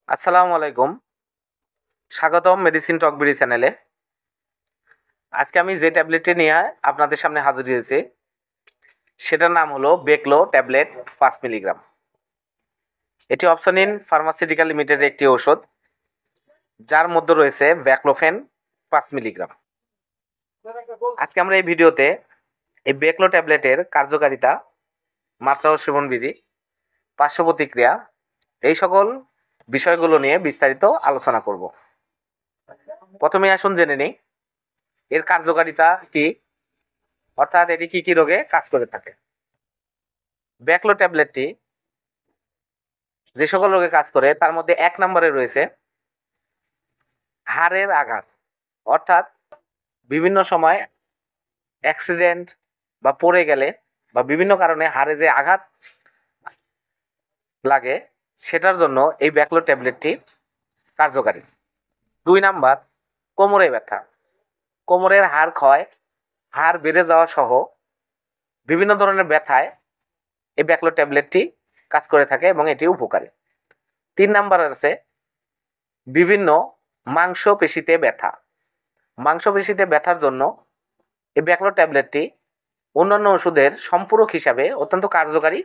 আসসালামু আলাইকুম। স্বাগতম মেডিসিন টক বিডি চ্যানেলে। আজকে আমি যে ট্যাবলেটটি নিয়ে আপনাদের সামনে হাজির হয়েছি সেটার নাম হলো বেকলো ট্যাবলেট 5 মিলিগ্রাম। এটি অপশনিন ফার্মাসিউটিক্যাল লিমিটেডের একটি ওষুধ, যার মধ্যে রয়েছে ব্যাকলোফেন 5 মিলিগ্রাম। আজকে আমরা এই ভিডিওতে এই বেকলো ট্যাবলেটের কার্যকারিতা, মাত্রা ও সেবনবিধি, পার্শ্ব প্রতিক্রিয়া, এই সকল বিষয়গুলো নিয়ে বিস্তারিত আলোচনা করব। প্রথমে আসুন জেনে নিই এর কার্যকারিতা কি, অর্থাৎ এটি কি কি রোগে কাজ করে থাকে। ব্যাকলো ট্যাবলেটটি যে সকল রোগে কাজ করে তার মধ্যে 1 নম্বরে রয়েছে হাড়ের আঘাত, অর্থাৎ বিভিন্ন সময় অ্যাক্সিডেন্ট বা পড়ে গেলে বা বিভিন্ন কারণে হাড়ে যে আঘাত লাগে সেটার জন্য এই ব্যাকলো ট্যাবলেটটি কার্যকারী। 2 নাম্বার কোমরে ব্যথা, কোমরের হাড় ক্ষয়, হাড় বেড়ে যাওয়া সহ বিভিন্ন ধরনের ব্যথায় এই ব্যাকলো ট্যাবলেটটি কাজ করে থাকে এবং এটি উপকারী। 3 নাম্বার আছে বিভিন্ন মাংসপেশিতে ব্যথা, মাংসপেশিতে ব্যথার জন্য এই ব্যাকলো ট্যাবলেটটি অন্যান্য ওষুধের সম্পূরক হিসাবে অত্যন্ত কার্যকারী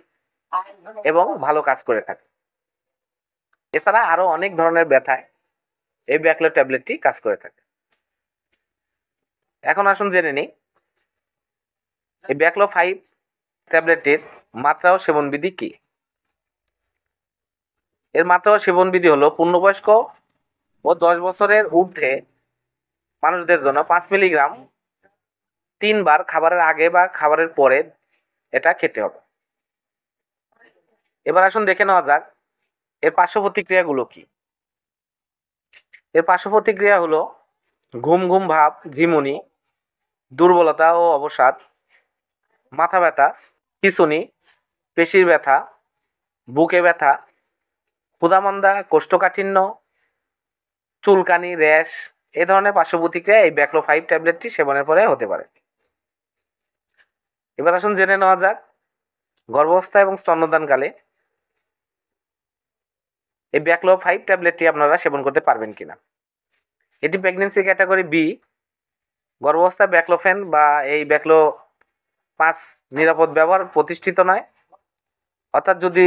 এবং ভালো কাজ করে থাকে। এছাড়া আরও অনেক ধরনের ব্যথায় এই ব্যাকলো ট্যাবলেটটি কাজ করে থাকে। এখন আসুন জেনে নিই এই ব্যাকলো 5 ট্যাবলেটটির মাত্রা ও সেবনবিধি কী। এর মাত্রা ও সেবনবিধি হলো পূর্ণবয়স্ক ও 10 বছরের ঊর্ধ্বে মানুষদের জন্য 5 মিলিগ্রাম 3 বার খাবারের আগে বা খাবারের পরে এটা খেতে হবে। এবার আসুন দেখে নেওয়া যাক এর পার্শ্ব প্রতিক্রিয়াগুলো কি। এর পার্শ্ব প্রতিক্রিয়া হলো ঘুম ঘুম ভাব, ঝিমুনি, দুর্বলতা ও অবসাদ, মাথা ব্যথা, খিঁচুনি, পেশির ব্যথা, বুকে ব্যথা, ক্ষুধামন্দা, কোষ্ঠকাঠিন্য, চুলকানি, র্যাশ, এই ধরনের পার্শ্ব প্রতিক্রিয়া এই ব্যাকলো 5 ট্যাবলেটটি সেবনের পরে হতে পারে। এবার আসুন জেনে নেওয়া যাক গর্ভাবস্থা এবং স্তন্যদানকালে এই ব্যাকলো 5 ট্যাবলেটটি আপনারা সেবন করতে পারবেন কিনা। এটি প্রেগনেন্সি ক্যাটাগরি বি। গর্ভাবস্থায় ব্যাকলোফেন বা এই ব্যাকলো 5 নিরাপদ ব্যবহার প্রতিষ্ঠিত নয়, অর্থাৎ যদি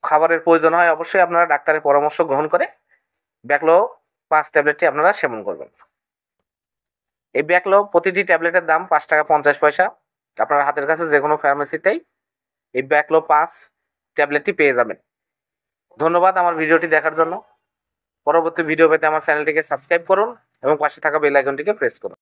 খাবারের প্রয়োজন হয় অবশ্যই আপনারা ডাক্তারের পরামর্শ গ্রহণ করে ব্যাকলো 5 ট্যাবলেটটি আপনারা সেবন করবেন। এই ব্যাকলো প্রতিটি ট্যাবলেটের দাম 5 টাকা 50 পয়সা। আপনার হাতের কাছে যে কোনো ফার্মেসিতেই এই ব্যাকলো 5 ট্যাবলেটটি পেয়ে যাবেন। ধন্যবাদ আমার ভিডিওটি দেখার জন্য। পরবর্তী ভিডিও পেতে আমার চ্যানেলটিকে সাবস্ক্রাইব করুন এবং পাশে থাকা বেল আইকনটিকে প্রেস করুন।